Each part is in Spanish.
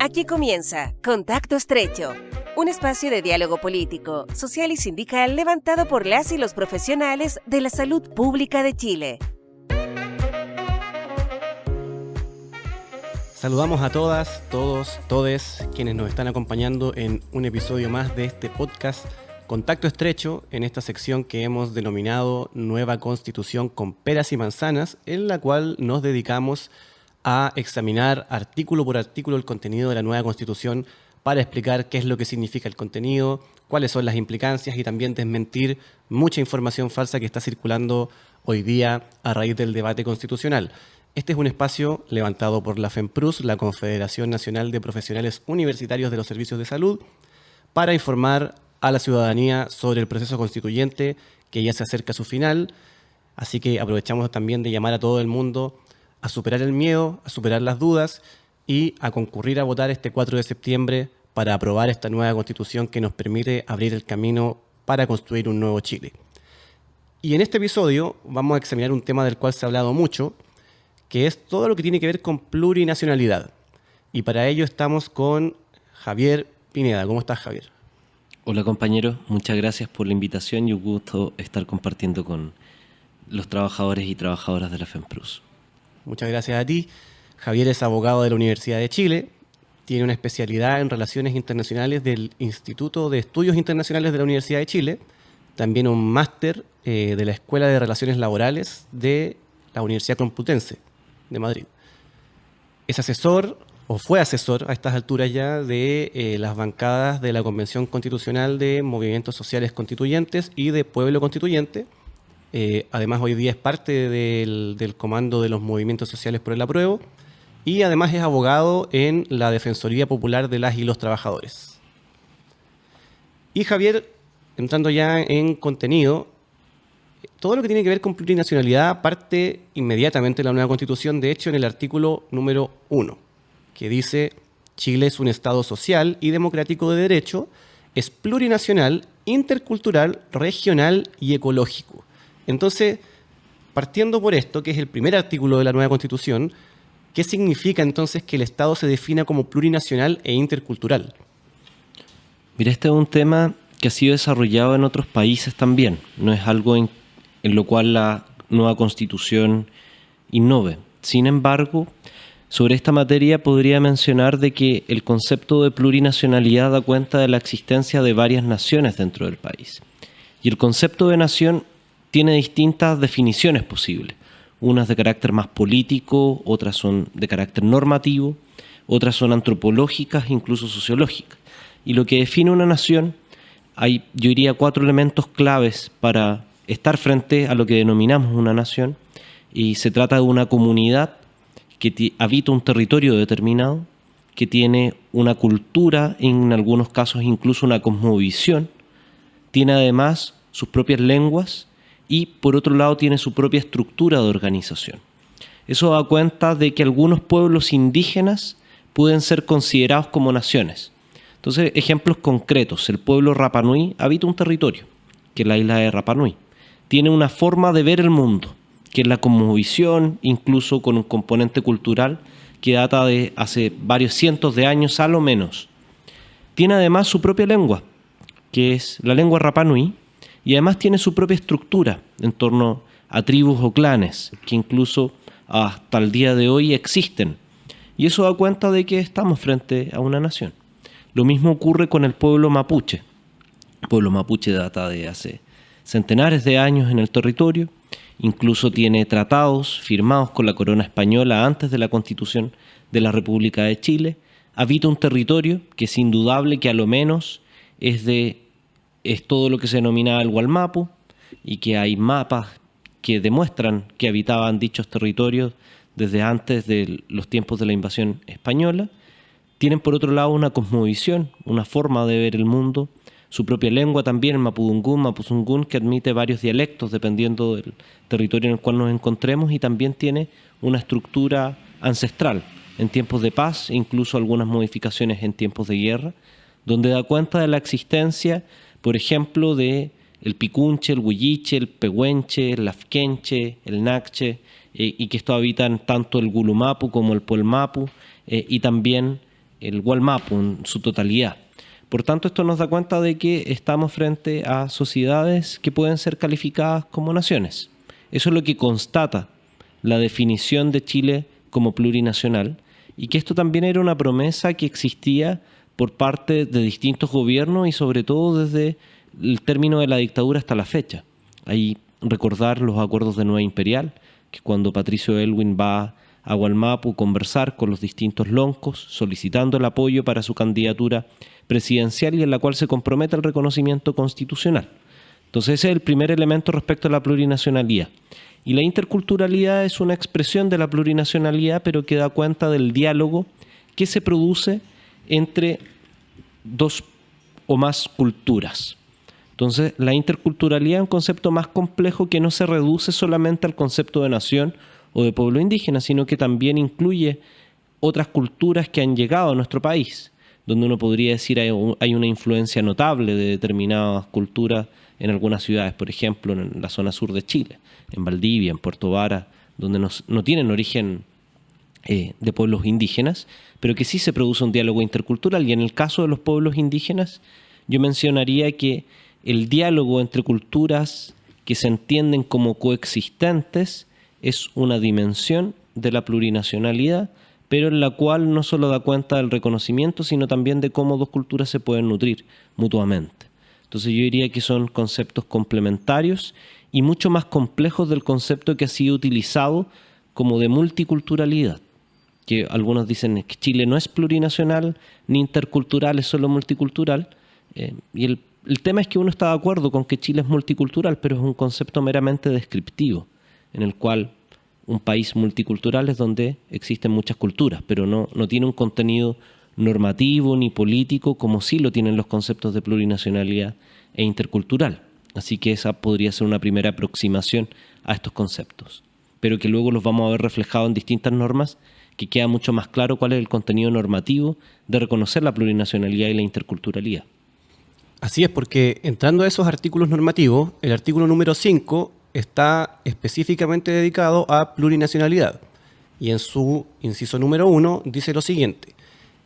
Aquí comienza Contacto Estrecho, un espacio de diálogo político, social y sindical levantado por las y los profesionales de la salud pública de Chile. Saludamos a todas, todos, todes quienes nos están acompañando en un episodio más de este podcast Contacto Estrecho, en esta sección que hemos denominado Nueva Constitución con peras y manzanas, en la cual nos dedicamos a examinar artículo por artículo el contenido de la nueva Constitución para explicar qué es lo que significa el contenido, cuáles son las implicancias y también desmentir mucha información falsa que está circulando hoy día a raíz del debate constitucional. Este es un espacio levantado por la FEMPRUS, la Confederación Nacional de Profesionales Universitarios de los Servicios de Salud, para informar a la ciudadanía sobre el proceso constituyente que ya se acerca a su final. Así que aprovechamos también de llamar a todo el mundo a superar el miedo, a superar las dudas y a concurrir a votar este 4 de septiembre para aprobar esta nueva Constitución que nos permite abrir el camino para construir un nuevo Chile. Y en este episodio vamos a examinar un tema del cual se ha hablado mucho, que es todo lo que tiene que ver con plurinacionalidad. Y para ello estamos con Javier Pineda. ¿Cómo estás, Javier? Hola, compañero. Muchas gracias por la invitación y un gusto estar compartiendo con los trabajadores y trabajadoras de la FEMPRUS. Muchas gracias a ti. Javier es abogado de la Universidad de Chile, tiene una especialidad en Relaciones Internacionales del Instituto de Estudios Internacionales de la Universidad de Chile, también un máster de la Escuela de Relaciones Laborales de la Universidad Complutense de Madrid. Es asesor, o fue asesor a estas alturas ya, de las bancadas de la Convención Constitucional de Movimientos Sociales Constituyentes y de Pueblo Constituyente. Además, hoy día es parte del comando de los movimientos sociales por el apruebo y además es abogado en la Defensoría Popular de las y los Trabajadores. Y Javier, entrando ya en contenido, todo lo que tiene que ver con plurinacionalidad parte inmediatamente de la nueva Constitución, de hecho en el artículo número 1, que dice: Chile es un Estado social y democrático de derecho, es plurinacional, intercultural, regional y ecológico. Entonces, partiendo por esto, que es el primer artículo de la nueva Constitución, ¿qué significa entonces que el Estado se defina como plurinacional e intercultural? Mira, este es un tema que ha sido desarrollado en otros países también. No es algo en lo cual la nueva Constitución innove. Sin embargo, sobre esta materia podría mencionar de que el concepto de plurinacionalidad da cuenta de la existencia de varias naciones dentro del país. Y el concepto de nación tiene distintas definiciones posibles. Unas de carácter más político, otras son de carácter normativo, otras son antropológicas, incluso sociológicas. Y lo que define una nación, hay, yo diría, 4 elementos claves para estar frente a lo que denominamos una nación. Y se trata de una comunidad que habita un territorio determinado, que tiene una cultura, en algunos casos incluso una cosmovisión, tiene además sus propias lenguas, y por otro lado tiene su propia estructura de organización. Eso da cuenta de que algunos pueblos indígenas pueden ser considerados como naciones. Entonces, ejemplos concretos: el pueblo Rapa Nui habita un territorio, que es la isla de Rapa Nui. Tiene una forma de ver el mundo, que es la cosmovisión, incluso con un componente cultural que data de hace varios cientos de años a lo menos. Tiene además su propia lengua, que es la lengua Rapa Nui, y además tiene su propia estructura en torno a tribus o clanes, que incluso hasta el día de hoy existen. Y eso da cuenta de que estamos frente a una nación. Lo mismo ocurre con el pueblo mapuche. El pueblo mapuche data de hace centenares de años en el territorio, incluso tiene tratados firmados con la corona española antes de la Constitución de la República de Chile. Habita un territorio que es indudable que a lo menos es todo lo que se denomina el Gualmapu, y que hay mapas que demuestran que habitaban dichos territorios desde antes de los tiempos de la invasión española. Tienen por otro lado una cosmovisión, una forma de ver el mundo, su propia lengua también, el mapudungún, mapuzungún, que admite varios dialectos dependiendo del territorio en el cual nos encontremos, y también tiene una estructura ancestral en tiempos de paz, incluso algunas modificaciones en tiempos de guerra, donde da cuenta de la existencia, por ejemplo, de el picunche, el huilliche, el pehuenche, el lafkenche, el nacche, y que estos habitan tanto el gulumapu como el puelmapu, y también el Wallmapu en su totalidad. Por tanto, esto nos da cuenta de que estamos frente a sociedades que pueden ser calificadas como naciones. Eso es lo que constata la definición de Chile como plurinacional, y que esto también era una promesa que existía por parte de distintos gobiernos y sobre todo desde el término de la dictadura hasta la fecha. Ahí recordar los acuerdos de Nueva Imperial, que cuando Patricio Aylwin va a Wallmapu a conversar con los distintos loncos, solicitando el apoyo para su candidatura presidencial y en la cual se compromete el reconocimiento constitucional. Entonces ese es el primer elemento respecto a la plurinacionalidad. Y la interculturalidad es una expresión de la plurinacionalidad, pero que da cuenta del diálogo que se produce entre dos o más culturas. Entonces, la interculturalidad es un concepto más complejo que no se reduce solamente al concepto de nación o de pueblo indígena, sino que también incluye otras culturas que han llegado a nuestro país, donde uno podría decir hay una influencia notable de determinadas culturas en algunas ciudades, por ejemplo, en la zona sur de Chile, en Valdivia, en Puerto Vara, donde no tienen origen de pueblos indígenas, pero que sí se produce un diálogo intercultural. Y en el caso de los pueblos indígenas, yo mencionaría que el diálogo entre culturas que se entienden como coexistentes es una dimensión de la plurinacionalidad, pero en la cual no solo da cuenta del reconocimiento, sino también de cómo dos culturas se pueden nutrir mutuamente. Entonces yo diría que son conceptos complementarios y mucho más complejos del concepto que ha sido utilizado como de multiculturalidad, que algunos dicen que Chile no es plurinacional ni intercultural, es solo multicultural, y el tema es que uno está de acuerdo con que Chile es multicultural, pero es un concepto meramente descriptivo, en el cual un país multicultural es donde existen muchas culturas, pero no tiene un contenido normativo ni político como sí lo tienen los conceptos de plurinacionalidad e intercultural. Así que esa podría ser una primera aproximación a estos conceptos, pero que luego los vamos a ver reflejados en distintas normas, que queda mucho más claro cuál es el contenido normativo de reconocer la plurinacionalidad y la interculturalidad. Así es, porque entrando a esos artículos normativos, el artículo número 5 está específicamente dedicado a plurinacionalidad. Y en su inciso número 1 dice lo siguiente: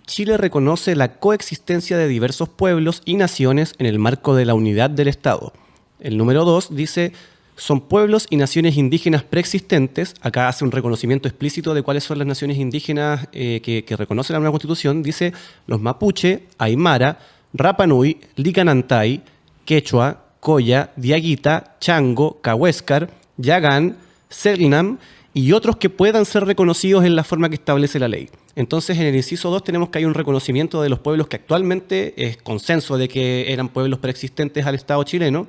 Chile reconoce la coexistencia de diversos pueblos y naciones en el marco de la unidad del Estado. El número 2 dice: son pueblos y naciones indígenas preexistentes. Acá hace un reconocimiento explícito de cuáles son las naciones indígenas que reconoce la nueva Constitución. Dice los mapuche, aymara, Rapa Nui, Licanantay, Quechua, Coya, Diaguita, Chango, Cahuéscar, Yagán, Selknam y otros que puedan ser reconocidos en la forma que establece la ley. Entonces, en el inciso 2 tenemos que hay un reconocimiento de los pueblos que actualmente es consenso de que eran pueblos preexistentes al Estado chileno,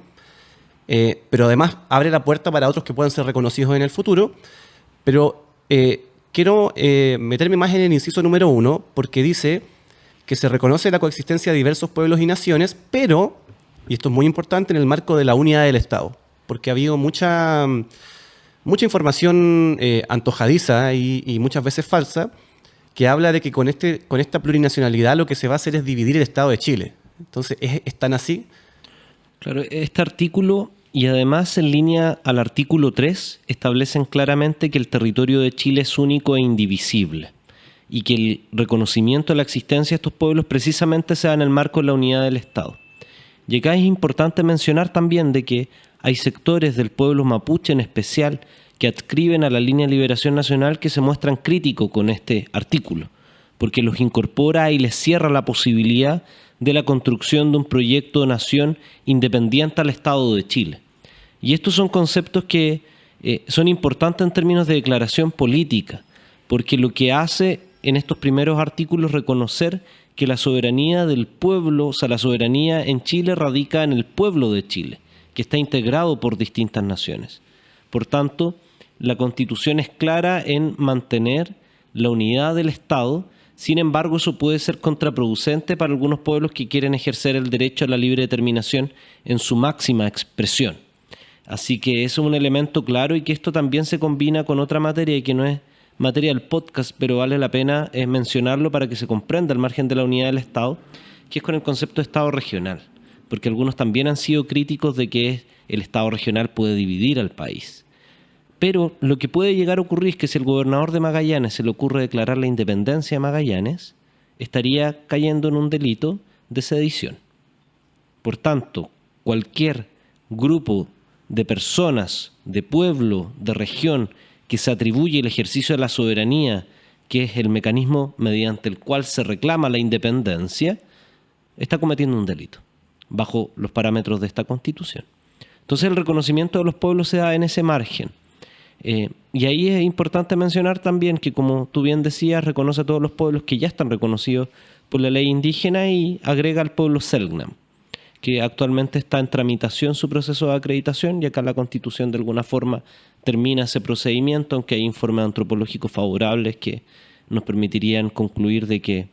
pero además abre la puerta para otros que puedan ser reconocidos en el futuro. Pero quiero meterme más en el inciso número 1, porque dice que se reconoce la coexistencia de diversos pueblos y naciones, pero, y esto es muy importante, en el marco de la unidad del Estado, porque ha habido mucha información antojadiza y muchas veces falsa, que habla de que con esta plurinacionalidad lo que se va a hacer es dividir el Estado de Chile. Entonces, ¿es tan así? Claro, este artículo, y además en línea al artículo 3, establecen claramente que el territorio de Chile es único e indivisible, y que el reconocimiento de la existencia de estos pueblos precisamente se da en el marco de la unidad del Estado. Y acá es importante mencionar también de que hay sectores del pueblo mapuche en especial que adscriben a la línea de liberación nacional que se muestran críticos con este artículo, porque los incorpora y les cierra la posibilidad de la construcción de un proyecto de nación independiente al Estado de Chile. Y estos son conceptos que son importantes en términos de declaración política, porque lo que hace en estos primeros artículos reconocer que la soberanía del pueblo, o sea, la soberanía en Chile radica en el pueblo de Chile, que está integrado por distintas naciones. Por tanto, la Constitución es clara en mantener la unidad del Estado. Sin embargo, eso puede ser contraproducente para algunos pueblos que quieren ejercer el derecho a la libre determinación en su máxima expresión. Así que eso es un elemento claro, y que esto también se combina con otra materia que no es materia del podcast, pero vale la pena mencionarlo para que se comprenda al margen de la unidad del Estado, que es con el concepto de Estado regional, porque algunos también han sido críticos de que el Estado regional puede dividir al país. Pero lo que puede llegar a ocurrir es que si al gobernador de Magallanes se le ocurre declarar la independencia de Magallanes, estaría cayendo en un delito de sedición. Por tanto, cualquier grupo de personas, de pueblo, de región, que se atribuye el ejercicio de la soberanía, que es el mecanismo mediante el cual se reclama la independencia, está cometiendo un delito, bajo los parámetros de esta Constitución. Entonces el reconocimiento de los pueblos se da en ese margen. Y ahí es importante mencionar también que, como tú bien decías, reconoce a todos los pueblos que ya están reconocidos por la ley indígena y agrega al pueblo Selknam, que actualmente está en tramitación su proceso de acreditación, y acá la Constitución de alguna forma termina ese procedimiento, aunque hay informes antropológicos favorables que nos permitirían concluir de que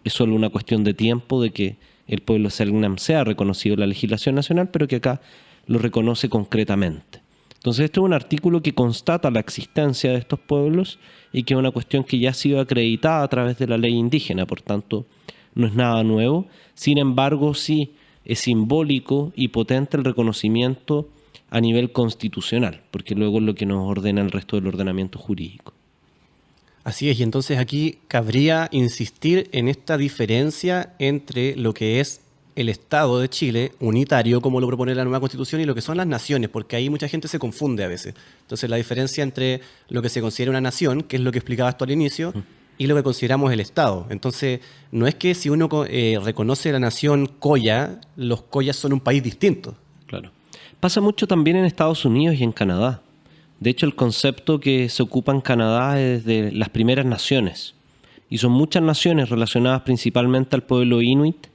es solo una cuestión de tiempo de que el pueblo Selknam sea reconocido en la legislación nacional, pero que acá lo reconoce concretamente. Entonces este es un artículo que constata la existencia de estos pueblos y que es una cuestión que ya ha sido acreditada a través de la ley indígena, por tanto no es nada nuevo. Sin embargo, sí es simbólico y potente el reconocimiento a nivel constitucional, porque luego es lo que nos ordena el resto del ordenamiento jurídico. Así es, y entonces aquí cabría insistir en esta diferencia entre lo que es el Estado de Chile, unitario, como lo propone la nueva Constitución, y lo que son las naciones, porque ahí mucha gente se confunde a veces. Entonces la diferencia entre lo que se considera una nación, que es lo que explicabas tú al inicio, y lo que consideramos el Estado. Entonces, no es que si uno reconoce la nación Coya, los Coyas son un país distinto. Claro. Pasa mucho también en Estados Unidos y en Canadá. De hecho, el concepto que se ocupa en Canadá es de las primeras naciones. Y son muchas naciones relacionadas principalmente al pueblo inuit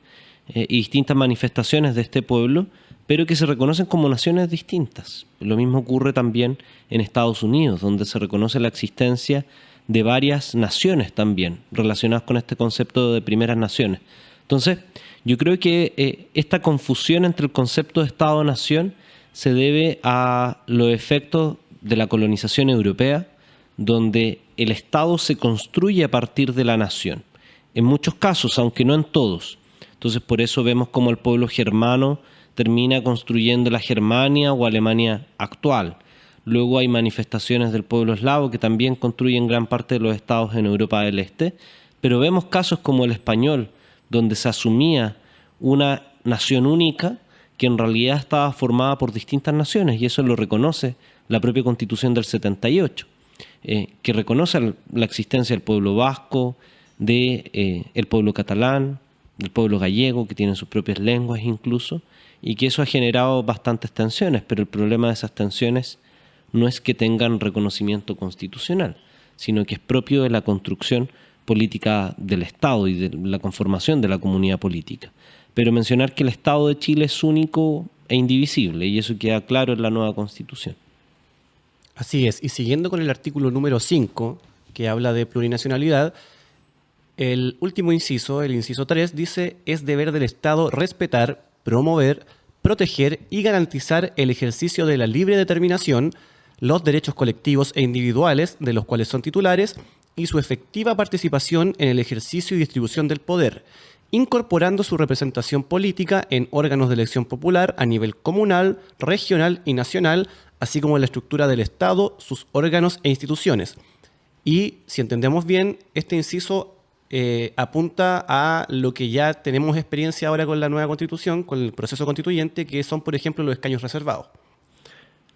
y distintas manifestaciones de este pueblo, pero que se reconocen como naciones distintas. Lo mismo ocurre también en Estados Unidos, donde se reconoce la existencia de varias naciones también relacionadas con este concepto de primeras naciones. Entonces, yo creo que esta confusión entre el concepto de Estado-nación se debe a los efectos de la colonización europea, donde el Estado se construye a partir de la nación. En muchos casos, aunque no en todos. Entonces, por eso vemos cómo el pueblo germano termina construyendo la Germania o Alemania actual. Luego hay manifestaciones del pueblo eslavo que también construyen gran parte de los estados en Europa del Este, pero vemos casos como el español, donde se asumía una nación única que en realidad estaba formada por distintas naciones, y eso lo reconoce la propia Constitución del 78, que reconoce la existencia del pueblo vasco, del pueblo catalán, del pueblo gallego, que tienen sus propias lenguas incluso, y que eso ha generado bastantes tensiones, pero el problema de esas tensiones no es que tengan reconocimiento constitucional, sino que es propio de la construcción política del Estado y de la conformación de la comunidad política. Pero mencionar que el Estado de Chile es único e indivisible, y eso queda claro en la nueva Constitución. Así es, y siguiendo con el artículo número 5, que habla de plurinacionalidad, el último inciso, el inciso 3, dice: es deber del Estado respetar, promover, proteger y garantizar el ejercicio de la libre determinación, los derechos colectivos e individuales de los cuales son titulares y su efectiva participación en el ejercicio y distribución del poder, incorporando su representación política en órganos de elección popular a nivel comunal, regional y nacional, así como en la estructura del Estado, sus órganos e instituciones. Y, si entendemos bien, este inciso apunta a lo que ya tenemos experiencia ahora con la nueva Constitución, con el proceso constituyente, que son, por ejemplo, los escaños reservados.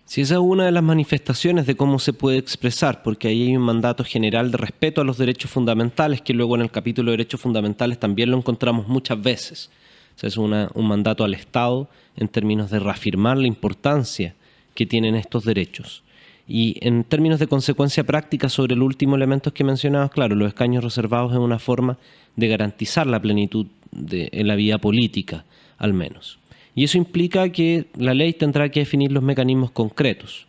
Sí, esa es una de las manifestaciones de cómo se puede expresar, porque ahí hay un mandato general de respeto a los derechos fundamentales, que luego en el capítulo de derechos fundamentales también lo encontramos muchas veces. O sea, es un mandato al Estado en términos de reafirmar la importancia que tienen estos derechos. Y en términos de consecuencia práctica sobre el último elemento que mencionabas, claro, los escaños reservados es una forma de garantizar la plenitud en la vida política, al menos. Y eso implica que la ley tendrá que definir los mecanismos concretos.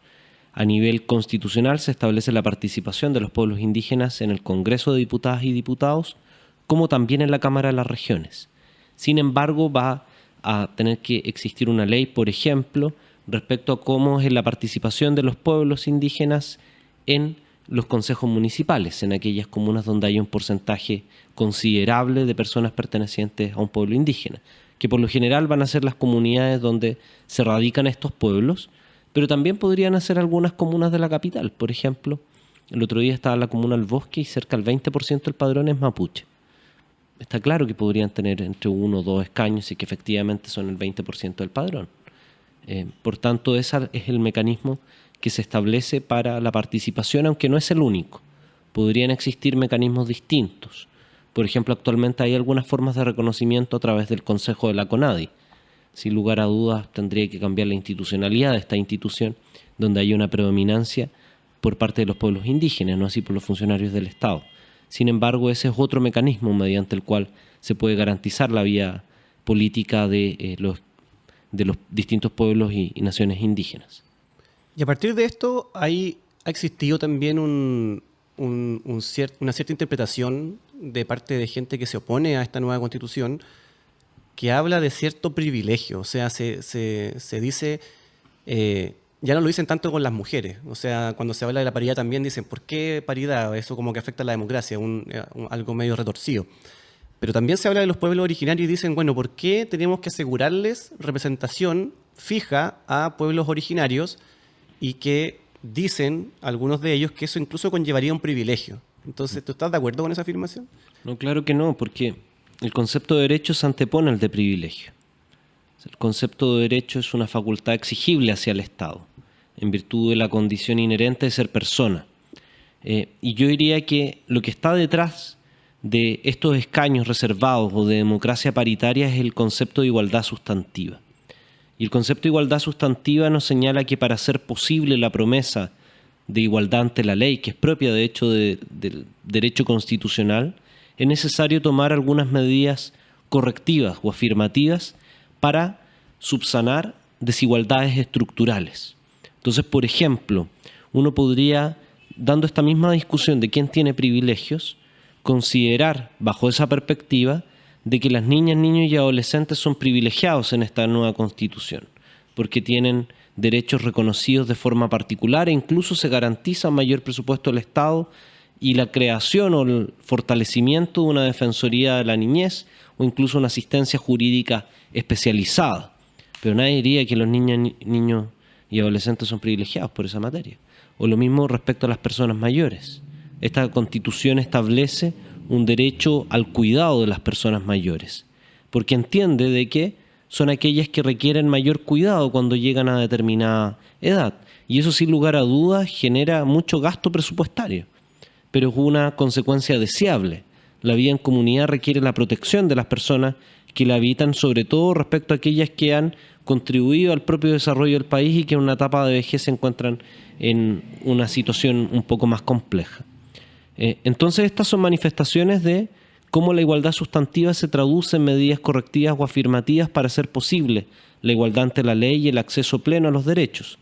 A nivel constitucional se establece la participación de los pueblos indígenas en el Congreso de Diputadas y Diputados, como también en la Cámara de las Regiones. Sin embargo, va a tener que existir una ley, por ejemplo, respecto a cómo es la participación de los pueblos indígenas en los consejos municipales, en aquellas comunas donde hay un porcentaje considerable de personas pertenecientes a un pueblo indígena, que por lo general van a ser las comunidades donde se radican estos pueblos, pero también podrían ser algunas comunas de la capital. Por ejemplo, el otro día estaba la comuna del Bosque y cerca del 20% del padrón es mapuche. está claro que podrían tener entre 1 o 2 escaños y que efectivamente son el 20% del padrón. Por tanto, ese es el mecanismo que se establece para la participación, aunque no es el único. Podrían existir mecanismos distintos. Por ejemplo, actualmente hay algunas formas de reconocimiento a través del Consejo de la CONADI. Sin lugar a dudas, tendría que cambiar la institucionalidad de esta institución, donde hay una predominancia por parte de los pueblos indígenas, no así por los funcionarios del Estado. Sin embargo, ese es otro mecanismo mediante el cual se puede garantizar la vía política de los distintos pueblos y naciones indígenas. Y a partir de esto ha existido también una cierta interpretación de parte de gente que se opone a esta nueva constitución, que habla de cierto privilegio. O sea, se dice, ya no lo dicen tanto con las mujeres. O sea, cuando se habla de la paridad también dicen, ¿por qué paridad? Eso como que afecta a la democracia, algo medio retorcido. Pero también se habla de los pueblos originarios y dicen, bueno, ¿por qué tenemos que asegurarles representación fija a pueblos originarios? Y que dicen algunos de ellos que eso incluso conllevaría un privilegio. Entonces, ¿tú estás de acuerdo con esa afirmación? No, claro que no, porque el concepto de derecho se antepone al de privilegio. El concepto de derecho es una facultad exigible hacia el Estado, en virtud de la condición inherente de ser persona. Y yo diría que lo que está detrás de estos escaños reservados o de democracia paritaria es el concepto de igualdad sustantiva. Y el concepto de igualdad sustantiva nos señala que para hacer posible la promesa de igualdad ante la ley, que es propia de hecho del derecho constitucional, es necesario tomar algunas medidas correctivas o afirmativas para subsanar desigualdades estructurales. Entonces, por ejemplo, uno podría, dando esta misma discusión de quién tiene privilegios, considerar bajo esa perspectiva de que las niñas, niños y adolescentes son privilegiados en esta nueva Constitución, porque tienen derechos reconocidos de forma particular e incluso se garantiza un mayor presupuesto del Estado y la creación o el fortalecimiento de una defensoría de la niñez o incluso una asistencia jurídica especializada. Pero nadie diría que los niños y adolescentes son privilegiados por esa materia. O lo mismo respecto a las personas mayores. Esta Constitución establece un derecho al cuidado de las personas mayores, porque entiende de que son aquellas que requieren mayor cuidado cuando llegan a determinada edad. Y eso sin lugar a dudas genera mucho gasto presupuestario, pero es una consecuencia deseable. La vida en comunidad requiere la protección de las personas que la habitan, sobre todo respecto a aquellas que han contribuido al propio desarrollo del país y que en una etapa de vejez se encuentran en una situación un poco más compleja. Entonces estas son manifestaciones de cómo la igualdad sustantiva se traduce en medidas correctivas o afirmativas para hacer posible la igualdad ante la ley y el acceso pleno a los derechos.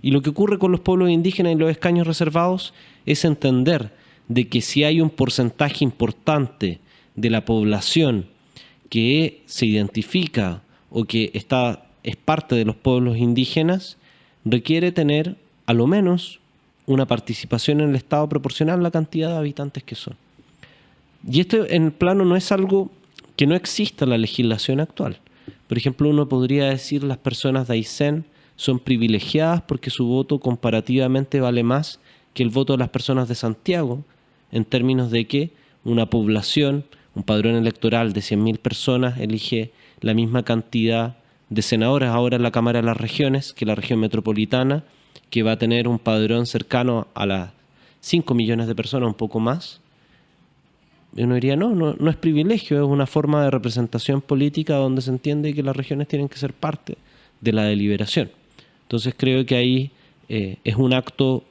Y lo que ocurre con los pueblos indígenas y los escaños reservados es entender de que si hay un porcentaje importante de la población que se identifica o que es parte de los pueblos indígenas, requiere tener a lo menos una participación en el Estado proporcional a la cantidad de habitantes que son. Y esto en el plano no es algo que no exista en la legislación actual. Por ejemplo, uno podría decir las personas de Aysén son privilegiadas porque su voto comparativamente vale más que el voto de las personas de Santiago, en términos de que una población, un padrón electoral de 100.000 personas elige la misma cantidad de senadores ahora en la Cámara de las Regiones que la región metropolitana, que va a tener un padrón cercano a las 5 millones de personas, un poco más. Y uno diría, no es privilegio, es una forma de representación política donde se entiende que las regiones tienen que ser parte de la deliberación. Entonces creo que ahí es un acto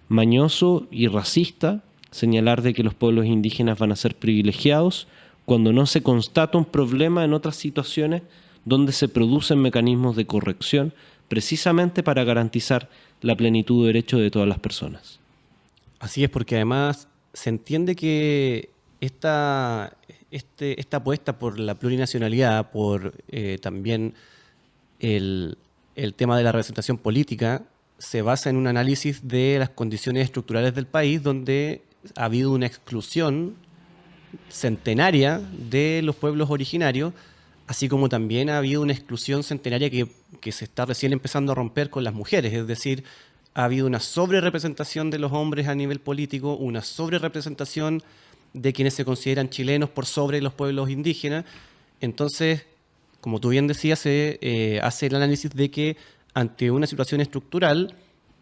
mañoso y racista señalar de que los pueblos indígenas van a ser privilegiados cuando no se constata un problema en otras situaciones donde se producen mecanismos de corrección precisamente para garantizar la plenitud de derechos de todas las personas. Así es, porque además se entiende que esta apuesta por la plurinacionalidad, por también el tema de la representación política, se basa en un análisis de las condiciones estructurales del país, donde ha habido una exclusión centenaria de los pueblos originarios, así como también ha habido una exclusión centenaria que se está recién empezando a romper con las mujeres. Es decir, ha habido una sobrerepresentación de los hombres a nivel político, una sobrerepresentación de quienes se consideran chilenos por sobre los pueblos indígenas. Entonces, como tú bien decías, se hace el análisis de que ante una situación estructural,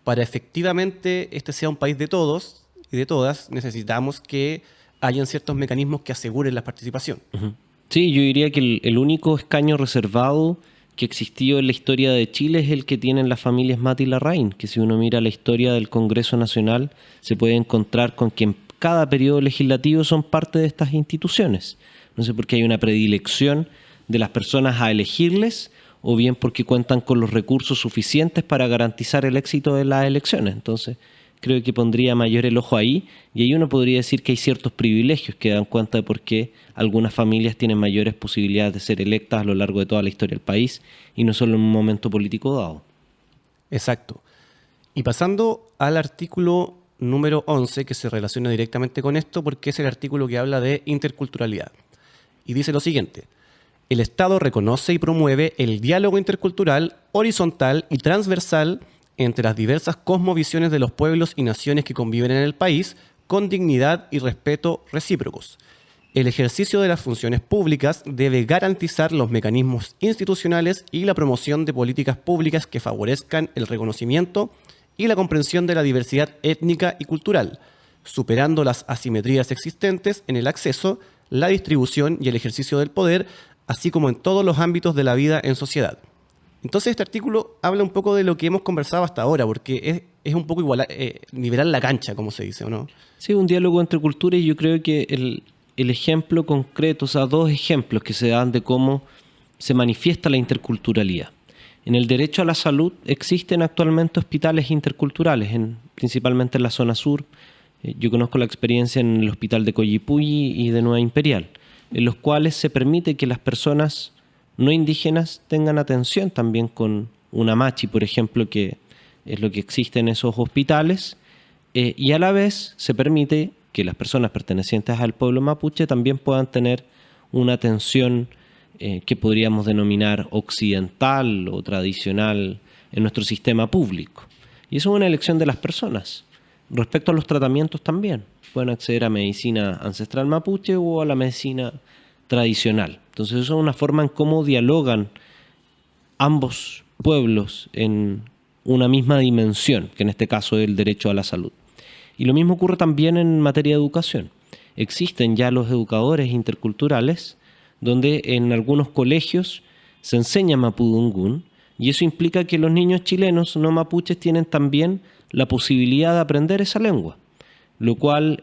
para efectivamente este sea un país de todos y de todas, necesitamos que hayan ciertos mecanismos que aseguren la participación. Ujú. Sí, yo diría que el único escaño reservado que existió en la historia de Chile es el que tienen las familias Mata y Larraín, que si uno mira la historia del Congreso Nacional se puede encontrar con que en cada periodo legislativo son parte de estas instituciones. No sé por qué hay una predilección de las personas a elegirles o bien porque cuentan con los recursos suficientes para garantizar el éxito de las elecciones. Entonces, creo que pondría mayor el ojo ahí, y ahí uno podría decir que hay ciertos privilegios que dan cuenta de por qué algunas familias tienen mayores posibilidades de ser electas a lo largo de toda la historia del país y no solo en un momento político dado. Exacto. Y pasando al artículo número 11, que se relaciona directamente con esto, porque es el artículo que habla de interculturalidad. Y dice lo siguiente: el Estado reconoce y promueve el diálogo intercultural, horizontal y transversal entre las diversas cosmovisiones de los pueblos y naciones que conviven en el país, con dignidad y respeto recíprocos. El ejercicio de las funciones públicas debe garantizar los mecanismos institucionales y la promoción de políticas públicas que favorezcan el reconocimiento y la comprensión de la diversidad étnica y cultural, superando las asimetrías existentes en el acceso, la distribución y el ejercicio del poder, así como en todos los ámbitos de la vida en sociedad. Entonces este artículo habla un poco de lo que hemos conversado hasta ahora, porque es un poco nivelar la cancha, como se dice, ¿o no? Sí, un diálogo entre culturas, y yo creo que el ejemplo concreto, o sea, dos ejemplos que se dan de cómo se manifiesta la interculturalidad. En el derecho a la salud existen actualmente hospitales interculturales, principalmente en la zona sur. Yo conozco la experiencia en el hospital de Coyipulli y de Nueva Imperial, en los cuales se permite que las personas no indígenas tengan atención también con una machi, por ejemplo, que es lo que existe en esos hospitales, y a la vez se permite que las personas pertenecientes al pueblo mapuche también puedan tener una atención que podríamos denominar occidental o tradicional en nuestro sistema público. Y eso es una elección de las personas. Respecto a los tratamientos también, pueden acceder a medicina ancestral mapuche o a la medicina tradicional. Entonces eso es una forma en cómo dialogan ambos pueblos en una misma dimensión, que en este caso es el derecho a la salud. Y lo mismo ocurre también en materia de educación. Existen ya los educadores interculturales, donde en algunos colegios se enseña mapudungún, y eso implica que los niños chilenos no mapuches tienen también la posibilidad de aprender esa lengua, lo cual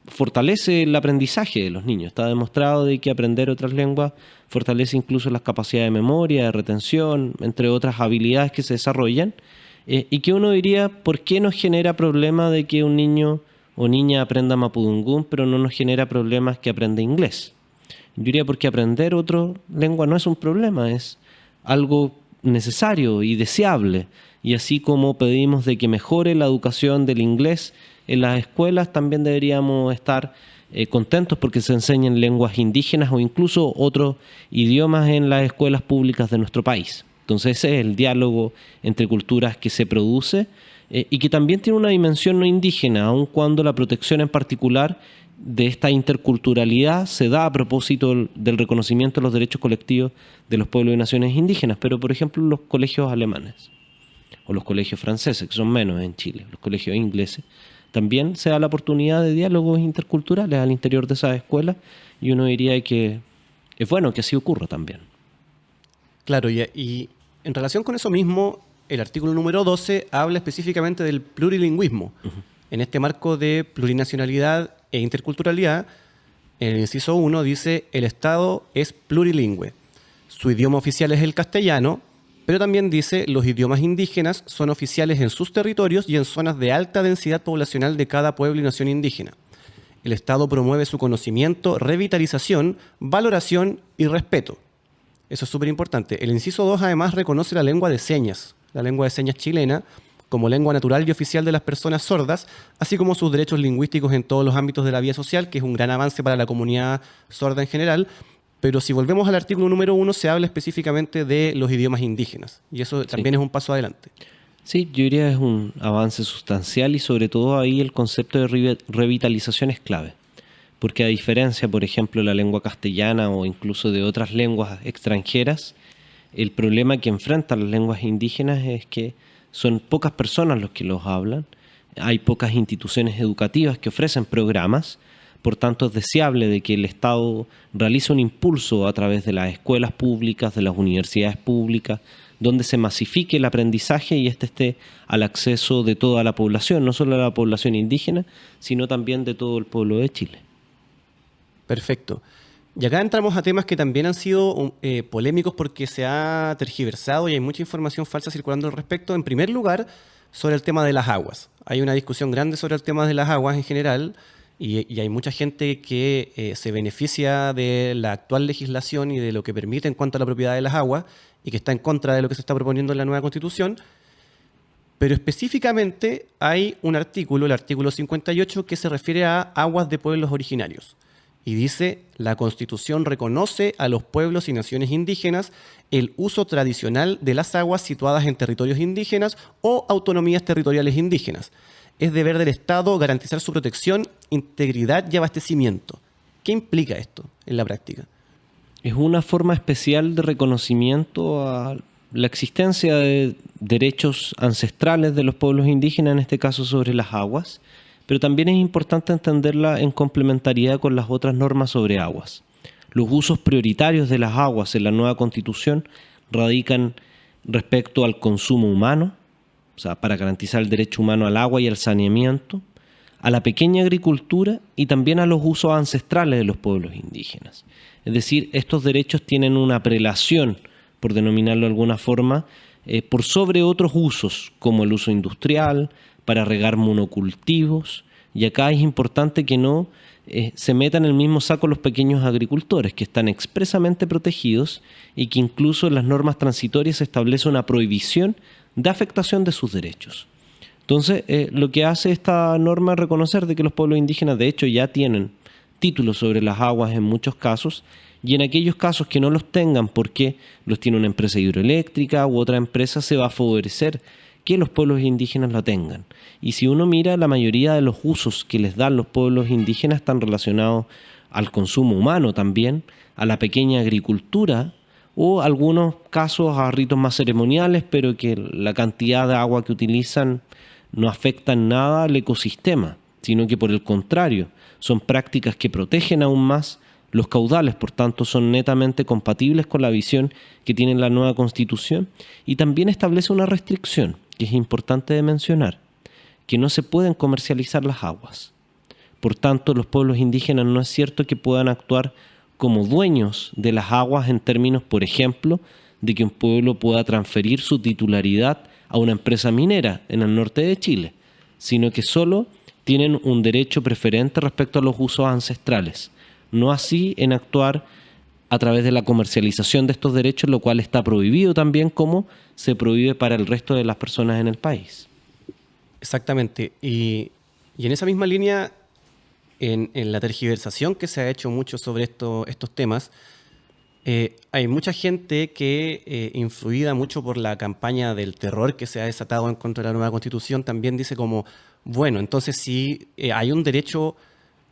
fortalece el aprendizaje de los niños. Está demostrado de que aprender otras lenguas fortalece incluso las capacidades de memoria, de retención, entre otras habilidades que se desarrollan, y que uno diría, ¿por qué nos genera problema de que un niño o niña aprenda mapudungún, pero no nos genera problemas que aprenda inglés? Yo diría porque aprender otra lengua no es un problema, es algo necesario y deseable. Y así como pedimos de que mejore la educación del inglés en las escuelas, también deberíamos estar contentos porque se enseñen lenguas indígenas o incluso otros idiomas en las escuelas públicas de nuestro país. Entonces ese es el diálogo entre culturas que se produce y que también tiene una dimensión no indígena, aun cuando la protección en particular de esta interculturalidad se da a propósito del reconocimiento de los derechos colectivos de los pueblos y naciones indígenas. Pero, por ejemplo, los colegios alemanes o los colegios franceses, que son menos en Chile, los colegios ingleses, también se da la oportunidad de diálogos interculturales al interior de esas escuelas, y uno diría que es bueno que así ocurra también. Claro, y en relación con eso mismo, el artículo número 12 habla específicamente del plurilingüismo. En este marco de plurinacionalidad e interculturalidad, en el inciso 1 dice: el Estado es plurilingüe. Su idioma oficial es el castellano, pero también dice: los idiomas indígenas son oficiales en sus territorios y en zonas de alta densidad poblacional de cada pueblo y nación indígena. El Estado promueve su conocimiento, revitalización, valoración y respeto. Eso es súper importante. El inciso 2 además reconoce la lengua de señas chilena, como lengua natural y oficial de las personas sordas, así como sus derechos lingüísticos en todos los ámbitos de la vida social, que es un gran avance para la comunidad sorda en general. Pero si volvemos al artículo número 1, se habla específicamente de los idiomas indígenas, y eso también es un paso adelante. Sí, yo diría que es un avance sustancial, y sobre todo ahí el concepto de revitalización es clave. porque a diferencia, por ejemplo, de la lengua castellana o incluso de otras lenguas extranjeras, el problema que enfrentan las lenguas indígenas es que son pocas personas los que los hablan, hay pocas instituciones educativas que ofrecen programas, por tanto es deseable de que el Estado realice un impulso a través de las escuelas públicas, de las universidades públicas, donde se masifique el aprendizaje y esté al acceso de toda la población, no solo de la población indígena, sino también de todo el pueblo de Chile. Perfecto. Y acá entramos a temas que también han sido polémicos porque se ha tergiversado y hay mucha información falsa circulando al respecto. En primer lugar, sobre el tema de las aguas. Hay una discusión grande sobre el tema de las aguas en general y hay mucha gente que se beneficia de la actual legislación y de lo que permite en cuanto a la propiedad de las aguas y que está en contra de lo que se está proponiendo en la nueva Constitución. Pero específicamente hay un artículo, el artículo 58, que se refiere a aguas de pueblos originarios. Y dice, la Constitución reconoce a los pueblos y naciones indígenas el uso tradicional de las aguas situadas en territorios indígenas o autonomías territoriales indígenas. Es deber del Estado garantizar su protección, integridad y abastecimiento. ¿Qué implica esto en la práctica? Es una forma especial de reconocimiento a la existencia de derechos ancestrales de los pueblos indígenas, en este caso sobre las aguas, pero también es importante entenderla en complementariedad con las otras normas sobre aguas. Los usos prioritarios de las aguas en la nueva Constitución radican respecto al consumo humano, o sea, para garantizar el derecho humano al agua y al saneamiento, a la pequeña agricultura y también a los usos ancestrales de los pueblos indígenas. Es decir, estos derechos tienen una prelación, por denominarlo de alguna forma, por sobre otros usos, como el uso industrial, para regar monocultivos, y acá es importante que no se metan en el mismo saco los pequeños agricultores, que están expresamente protegidos y que incluso en las normas transitorias se establece una prohibición de afectación de sus derechos. Entonces, lo que hace esta norma es reconocer de que los pueblos indígenas de hecho ya tienen títulos sobre las aguas en muchos casos, y en aquellos casos que no los tengan porque los tiene una empresa hidroeléctrica u otra empresa, se va a favorecer que los pueblos indígenas la tengan. Y si uno mira, la mayoría de los usos que les dan los pueblos indígenas están relacionados al consumo humano también, a la pequeña agricultura o algunos casos a ritos más ceremoniales, pero que la cantidad de agua que utilizan no afecta en nada al ecosistema, sino que por el contrario, son prácticas que protegen aún más los caudales, por tanto son netamente compatibles con la visión que tiene la nueva Constitución, y también establece una restricción que es importante de mencionar, que no se pueden comercializar las aguas. Por tanto, los pueblos indígenas no es cierto que puedan actuar como dueños de las aguas en términos, por ejemplo, de que un pueblo pueda transferir su titularidad a una empresa minera en el norte de Chile, sino que solo tienen un derecho preferente respecto a los usos ancestrales. No así en actuar a través de la comercialización de estos derechos, lo cual está prohibido también, como se prohíbe para el resto de las personas en el país. Exactamente. Y en esa misma línea, en la tergiversación que se ha hecho mucho sobre estos temas, hay mucha gente que, influida mucho por la campaña del terror que se ha desatado en contra de la nueva Constitución, también dice como, bueno, entonces si hay un derecho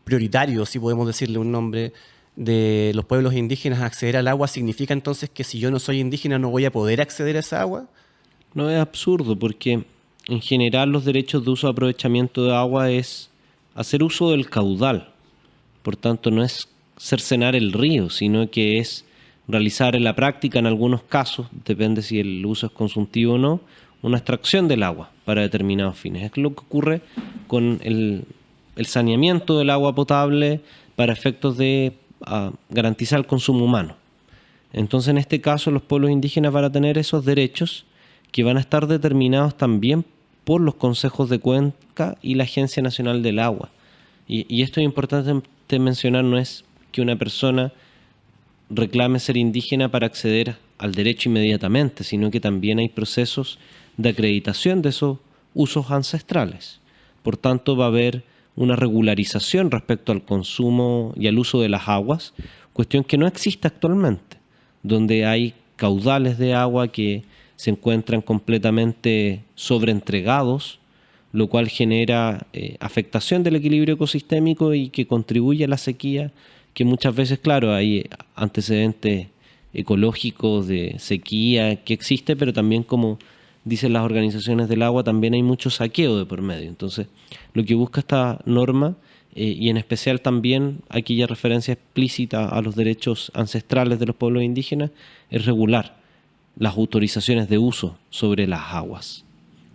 prioritario, si podemos decirle un nombre, de los pueblos indígenas a acceder al agua, ¿significa entonces que si yo no soy indígena no voy a poder acceder a esa agua? No, es absurdo, porque en general los derechos de uso y aprovechamiento de agua es hacer uso del caudal. Por tanto, no es cercenar el río, sino que es realizar en la práctica, en algunos casos, depende si el uso es consultivo o no, una extracción del agua para determinados fines. Es lo que ocurre con el saneamiento del agua potable para efectos de garantizar el consumo humano. Entonces, en este caso, los pueblos indígenas van a tener esos derechos que van a estar determinados también por los consejos de cuenca y la Agencia Nacional del Agua. Y esto es importante mencionar, no es que una persona reclame ser indígena para acceder al derecho inmediatamente, sino que también hay procesos de acreditación de esos usos ancestrales. Por tanto, va a haber una regularización respecto al consumo y al uso de las aguas, cuestión que no existe actualmente, donde hay caudales de agua que se encuentran completamente sobreentregados lo cual genera afectación del equilibrio ecosistémico y que contribuye a la sequía, que muchas veces, claro, hay antecedentes ecológicos de sequía que existe, pero también, como dicen las organizaciones del agua, también hay mucho saqueo de por medio. Entonces, lo que busca esta norma, y en especial también aquella referencia explícita a los derechos ancestrales de los pueblos indígenas, es regular las autorizaciones de uso sobre las aguas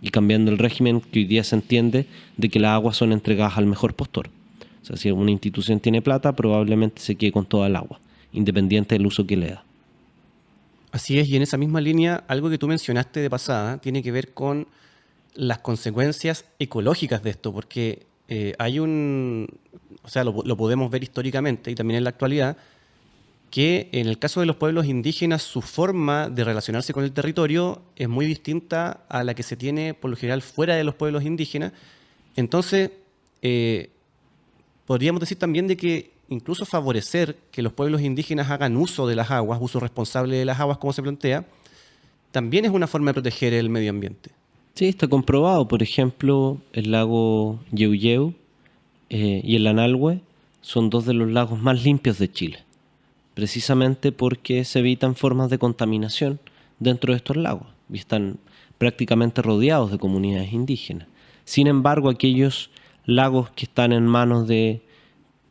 y cambiando el régimen que hoy día se entiende de que las aguas son entregadas al mejor postor. O sea, si una institución tiene plata, probablemente se quede con toda el agua, independiente del uso que le da. Así es, y en esa misma línea, algo que tú mencionaste de pasada tiene que ver con las consecuencias ecológicas de esto, porque lo podemos ver históricamente y también en la actualidad, que en el caso de los pueblos indígenas su forma de relacionarse con el territorio es muy distinta a la que se tiene por lo general fuera de los pueblos indígenas. Entonces, podríamos decir también de que incluso favorecer que los pueblos indígenas hagan uso de las aguas, uso responsable de las aguas como se plantea, también es una forma de proteger el medio ambiente. Sí, está comprobado. Por ejemplo, el lago Yeuyeu y el Analhue son dos de los lagos más limpios de Chile, precisamente porque se evitan formas de contaminación dentro de estos lagos y están prácticamente rodeados de comunidades indígenas. Sin embargo, aquellos lagos que están en manos de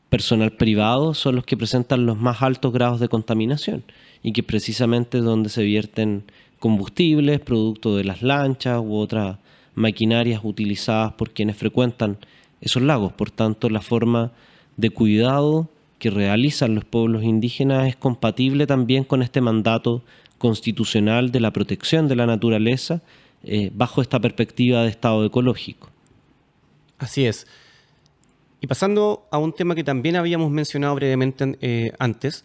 personal privado son los que presentan los más altos grados de contaminación y que precisamente es donde se vierten combustibles, producto de las lanchas u otras maquinarias utilizadas por quienes frecuentan esos lagos. Por tanto, la forma de cuidado que realizan los pueblos indígenas es compatible también con este mandato constitucional de la protección de la naturaleza bajo esta perspectiva de estado ecológico. Así es. Y pasando a un tema que también habíamos mencionado brevemente antes,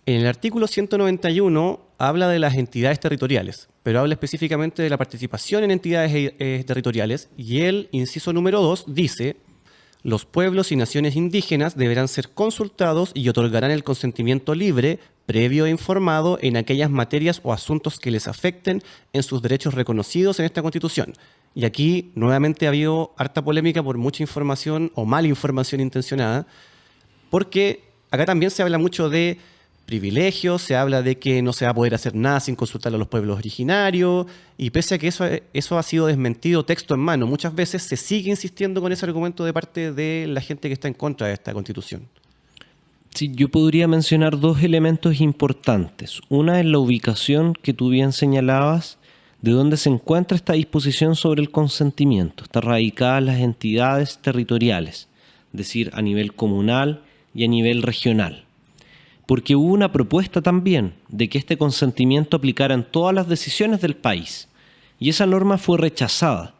en el artículo 191 habla de las entidades territoriales, pero habla específicamente de la participación en entidades territoriales, y el inciso número 2 dice: los pueblos y naciones indígenas deberán ser consultados y otorgarán el consentimiento libre, previo e informado en aquellas materias o asuntos que les afecten en sus derechos reconocidos en esta Constitución. Y aquí nuevamente ha habido harta polémica por mucha información o mala información intencionada, porque acá también se habla mucho de privilegios, se habla de que no se va a poder hacer nada sin consultar a los pueblos originarios, y pese a que eso ha sido desmentido texto en mano, muchas veces se sigue insistiendo con ese argumento de parte de la gente que está en contra de esta Constitución. Sí, yo podría mencionar dos elementos importantes. Una es la ubicación que tú bien señalabas, de dónde se encuentra esta disposición sobre el consentimiento. Está radicada en las entidades territoriales, es decir, a nivel comunal y a nivel regional. Porque hubo una propuesta también de que este consentimiento aplicara en todas las decisiones del país, y esa norma fue rechazada.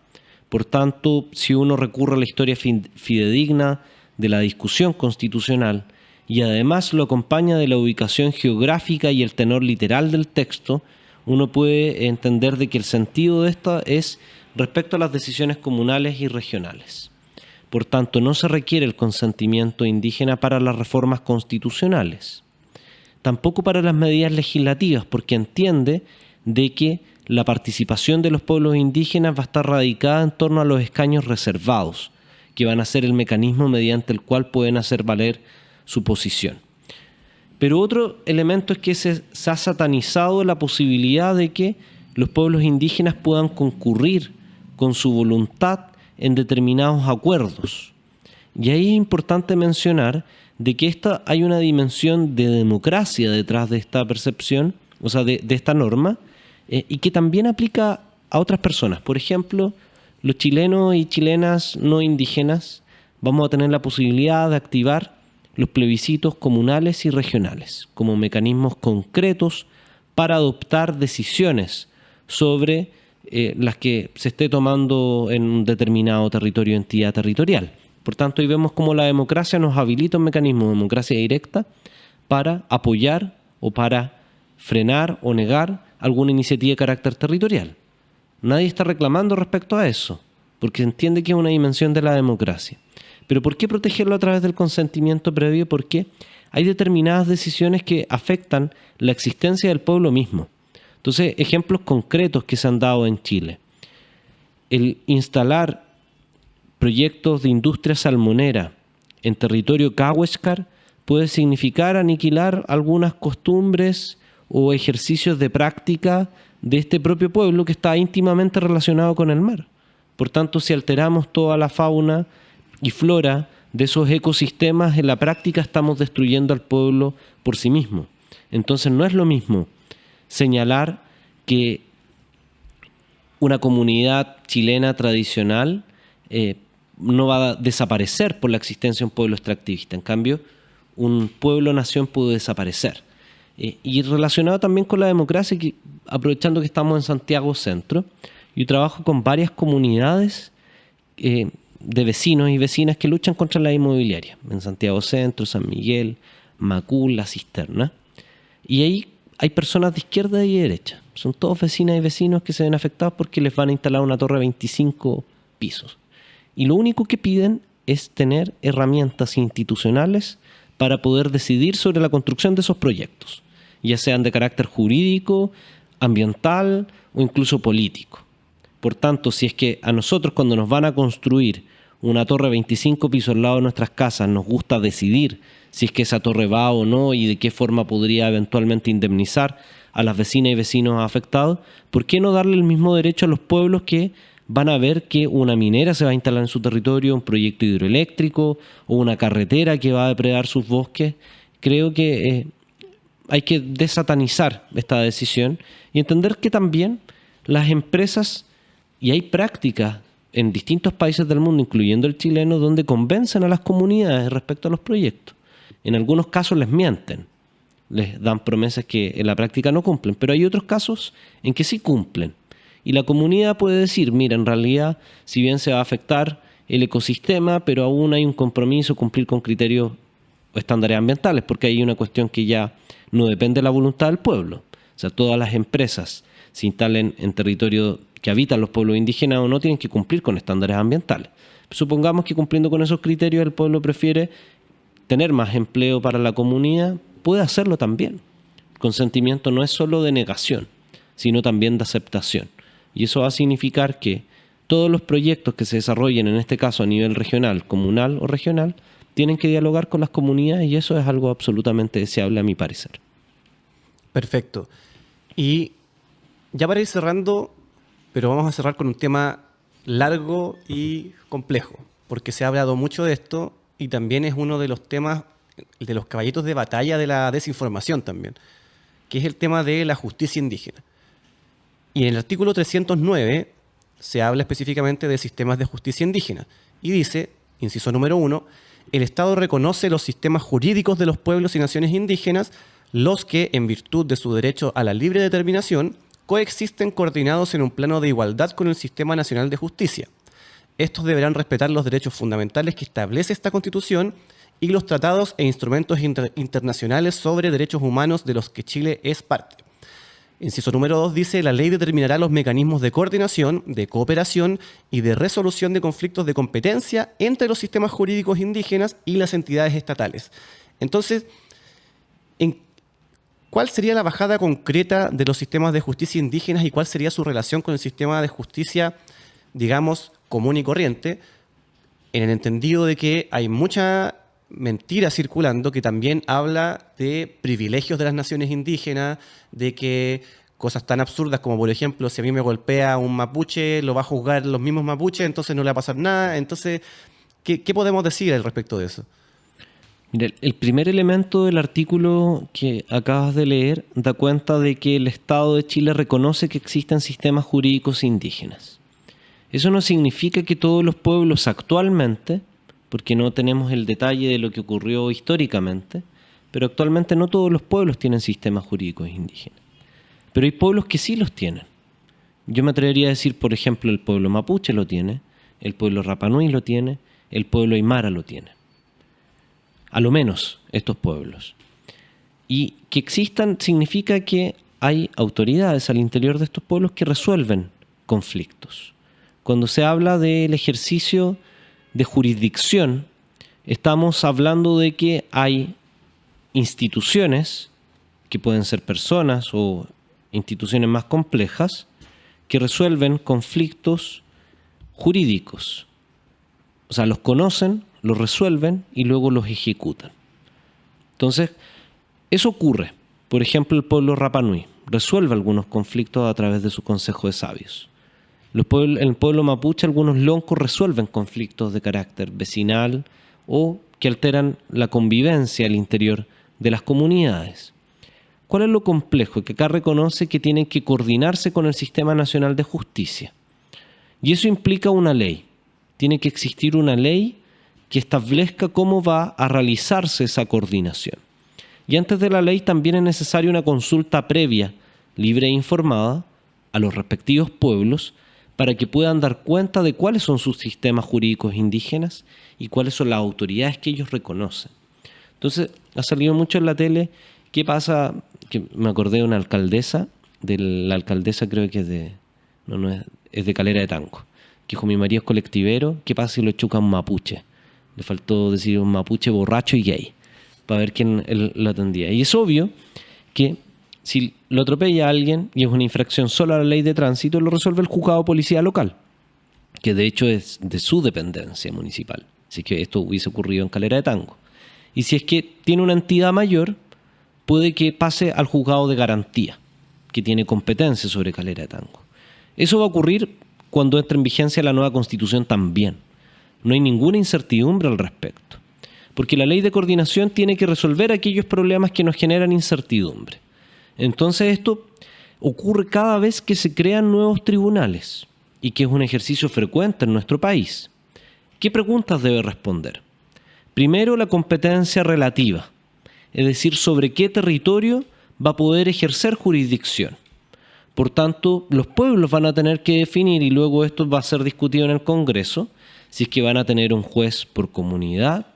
Por tanto, si uno recurre a la historia fidedigna de la discusión constitucional y además lo acompaña de la ubicación geográfica y el tenor literal del texto, uno puede entender de que el sentido de esta es respecto a las decisiones comunales y regionales. Por tanto, no se requiere el consentimiento indígena para las reformas constitucionales, tampoco para las medidas legislativas, porque entiende de que la participación de los pueblos indígenas va a estar radicada en torno a los escaños reservados, que van a ser el mecanismo mediante el cual pueden hacer valer su posición. Pero otro elemento es que se ha satanizado la posibilidad de que los pueblos indígenas puedan concurrir con su voluntad en determinados acuerdos. Y ahí es importante mencionar de que hay una dimensión de democracia detrás de esta percepción, o sea, de esta norma, y que también aplica a otras personas. Por ejemplo, los chilenos y chilenas no indígenas vamos a tener la posibilidad de activar los plebiscitos comunales y regionales como mecanismos concretos para adoptar decisiones sobre las que se esté tomando en un determinado territorio o entidad territorial. Por tanto, ahí vemos cómo la democracia nos habilita un mecanismo de democracia directa para apoyar o para frenar o negar alguna iniciativa de carácter territorial. Nadie está reclamando respecto a eso, porque se entiende que es una dimensión de la democracia. Pero ¿por qué protegerlo a través del consentimiento previo? Porque hay determinadas decisiones que afectan la existencia del pueblo mismo. Entonces, ejemplos concretos que se han dado en Chile. El instalar proyectos de industria salmonera en territorio Cahuéscar puede significar aniquilar algunas costumbres o ejercicios de práctica de este propio pueblo que está íntimamente relacionado con el mar. Por tanto, si alteramos toda la fauna y flora de esos ecosistemas, en la práctica estamos destruyendo al pueblo por sí mismo. Entonces no es lo mismo señalar que una comunidad chilena tradicional no va a desaparecer por la existencia de un pueblo extractivista. En cambio, un pueblo-nación puede desaparecer. Y relacionado también con la democracia, que, aprovechando que estamos en Santiago Centro, yo trabajo con varias comunidades de vecinos y vecinas que luchan contra la inmobiliaria. En Santiago Centro, San Miguel, Macul, La Cisterna. Y ahí hay personas de izquierda y de derecha. Son todos vecinas y vecinos que se ven afectados porque les van a instalar una torre de 25 pisos. Y lo único que piden es tener herramientas institucionales para poder decidir sobre la construcción de esos proyectos, ya sean de carácter jurídico, ambiental o incluso político. Por tanto, si es que a nosotros, cuando nos van a construir una torre de 25 pisos al lado de nuestras casas, nos gusta decidir si es que esa torre va o no y de qué forma podría eventualmente indemnizar a las vecinas y vecinos afectados, ¿por qué no darle el mismo derecho a los pueblos que van a ver que una minera se va a instalar en su territorio, un proyecto hidroeléctrico o una carretera que va a depredar sus bosques? Creo que hay que desatanizar esta decisión y entender que también las empresas, y hay prácticas en distintos países del mundo, incluyendo el chileno, donde convencen a las comunidades respecto a los proyectos. En algunos casos les mienten, les dan promesas que en la práctica no cumplen, pero hay otros casos en que sí cumplen. Y la comunidad puede decir, mira, en realidad, si bien se va a afectar el ecosistema, pero aún hay un compromiso, cumplir con criterios o estándares ambientales, porque hay una cuestión que ya no depende de la voluntad del pueblo. O sea, todas las empresas se instalen en territorio que habitan los pueblos indígenas o no, tienen que cumplir con estándares ambientales. Supongamos que cumpliendo con esos criterios el pueblo prefiere tener más empleo para la comunidad, puede hacerlo también. El consentimiento no es solo de negación, sino también de aceptación. Y eso va a significar que todos los proyectos que se desarrollen, en este caso a nivel regional, comunal o regional, tienen que dialogar con las comunidades, y eso es algo absolutamente deseable a mi parecer. Perfecto. Y ya para ir cerrando, pero vamos a cerrar con un tema largo y complejo, porque se ha hablado mucho de esto y también es uno de los temas, de los caballitos de batalla de la desinformación también, que es el tema de la justicia indígena. Y en el artículo 309 se habla específicamente de sistemas de justicia indígena y dice, inciso número 1, el Estado reconoce los sistemas jurídicos de los pueblos y naciones indígenas, los que, en virtud de su derecho a la libre determinación, coexisten coordinados en un plano de igualdad con el Sistema Nacional de Justicia. Estos deberán respetar los derechos fundamentales que establece esta Constitución y los tratados e instrumentos internacionales sobre derechos humanos de los que Chile es parte. Inciso número 2 dice, la ley determinará los mecanismos de coordinación, de cooperación y de resolución de conflictos de competencia entre los sistemas jurídicos indígenas y las entidades estatales. Entonces, ¿cuál sería la bajada concreta de los sistemas de justicia indígenas y cuál sería su relación con el sistema de justicia, digamos, común y corriente? En el entendido de que hay mucha mentira circulando que también habla de privilegios de las naciones indígenas, de que cosas tan absurdas como, por ejemplo, si a mí me golpea un mapuche, lo va a juzgar los mismos mapuches, entonces no le va a pasar nada. Entonces, ¿qué podemos decir al respecto de eso? Mira, el primer elemento del artículo que acabas de leer da cuenta de que el Estado de Chile reconoce que existen sistemas jurídicos indígenas. Eso no significa que todos los pueblos actualmente, porque no tenemos el detalle de lo que ocurrió históricamente, pero actualmente no todos los pueblos tienen sistemas jurídicos indígenas. Pero hay pueblos que sí los tienen. Yo me atrevería a decir, por ejemplo, el pueblo mapuche lo tiene, el pueblo Rapa Nui lo tiene, el pueblo aymara lo tiene. A lo menos estos pueblos. Y que existan significa que hay autoridades al interior de estos pueblos que resuelven conflictos. Cuando se habla del ejercicio de jurisdicción, estamos hablando de que hay instituciones, que pueden ser personas o instituciones más complejas, que resuelven conflictos jurídicos. O sea, los conocen, los resuelven y luego los ejecutan. Entonces, eso ocurre. Por ejemplo, el pueblo Rapa Nui resuelve algunos conflictos a través de su consejo de sabios. En el pueblo mapuche, algunos loncos resuelven conflictos de carácter vecinal o que alteran la convivencia al interior de las comunidades. ¿Cuál es lo complejo? Que acá reconoce que tienen que coordinarse con el Sistema Nacional de Justicia. Y eso implica una ley. Tiene que existir una ley que establezca cómo va a realizarse esa coordinación. Y antes de la ley también es necesaria una consulta previa, libre e informada, a los respectivos pueblos para que puedan dar cuenta de cuáles son sus sistemas jurídicos indígenas y cuáles son las autoridades que ellos reconocen. Entonces, ha salido mucho en la tele. ¿Qué pasa? Que me acordé de una alcaldesa, creo que es de Calera de Tanco, que dijo: mi marido es colectivero, ¿qué pasa si lo choca un mapuche? Le faltó decir un mapuche borracho y gay, para ver quién lo atendía. Y es obvio que si lo atropella a alguien y es una infracción solo a la ley de tránsito, lo resuelve el juzgado de policía local, que de hecho es de su dependencia municipal. Así que esto hubiese ocurrido en Calera de Tango. Y si es que tiene una entidad mayor, puede que pase al juzgado de garantía, que tiene competencia sobre Calera de Tango. Eso va a ocurrir cuando entre en vigencia la nueva Constitución también. No hay ninguna incertidumbre al respecto, porque la ley de coordinación tiene que resolver aquellos problemas que nos generan incertidumbre. Entonces esto ocurre cada vez que se crean nuevos tribunales y que es un ejercicio frecuente en nuestro país. ¿Qué preguntas debe responder? Primero, la competencia relativa, es decir, sobre qué territorio va a poder ejercer jurisdicción. Por tanto, los pueblos van a tener que definir, y luego esto va a ser discutido en el Congreso, si es que van a tener un juez por comunidad,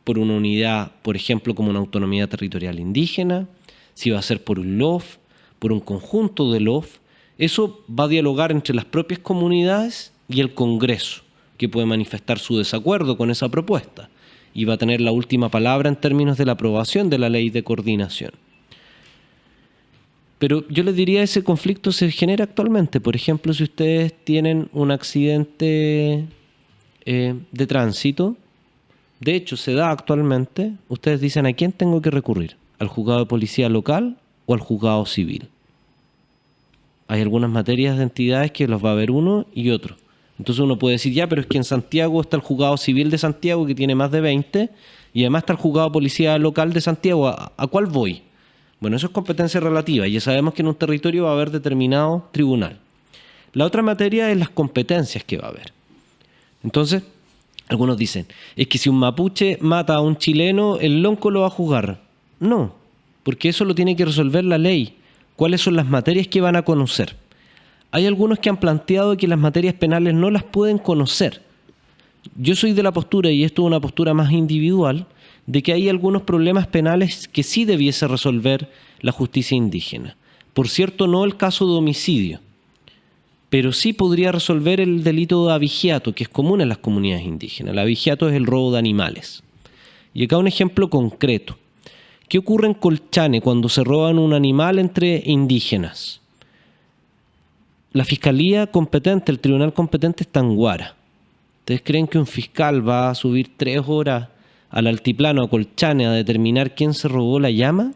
por una unidad, por ejemplo, como una autonomía territorial indígena, si va a ser por un LOF, por un conjunto de LOF. Eso va a dialogar entre las propias comunidades y el Congreso, que puede manifestar su desacuerdo con esa propuesta y va a tener la última palabra en términos de la aprobación de la ley de coordinación. Pero yo les diría, ese conflicto se genera actualmente. Por ejemplo, si ustedes tienen un accidente de tránsito, de hecho se da actualmente, ustedes dicen: ¿a quién tengo que recurrir? ¿Al juzgado de policía local o al juzgado civil? Hay algunas materias de entidades que los va a haber uno y otro. Entonces uno puede decir: ya, pero es que en Santiago está el juzgado civil de Santiago, que tiene más de 20, y además está el juzgado de policía local de Santiago. ¿A cuál voy? Bueno, eso es competencia relativa, y ya sabemos que en un territorio va a haber determinado tribunal. La otra materia es las competencias que va a haber. Entonces, algunos dicen: es que si un mapuche mata a un chileno, el lonco lo va a juzgar. No, porque eso lo tiene que resolver la ley. ¿Cuáles son las materias que van a conocer? Hay algunos que han planteado que las materias penales no las pueden conocer. Yo soy de la postura, y esto es una postura más individual, de que hay algunos problemas penales que sí debiese resolver la justicia indígena. Por cierto, no el caso de homicidio, pero sí podría resolver el delito de abigeato, que es común en las comunidades indígenas. El abigeato es el robo de animales. Y acá un ejemplo concreto. ¿Qué ocurre en Colchane cuando se roban un animal entre indígenas? La fiscalía competente, el tribunal competente está en Huara. ¿Ustedes creen que un fiscal va a subir 3 horas al altiplano, a Colchane, a determinar quién se robó la llama?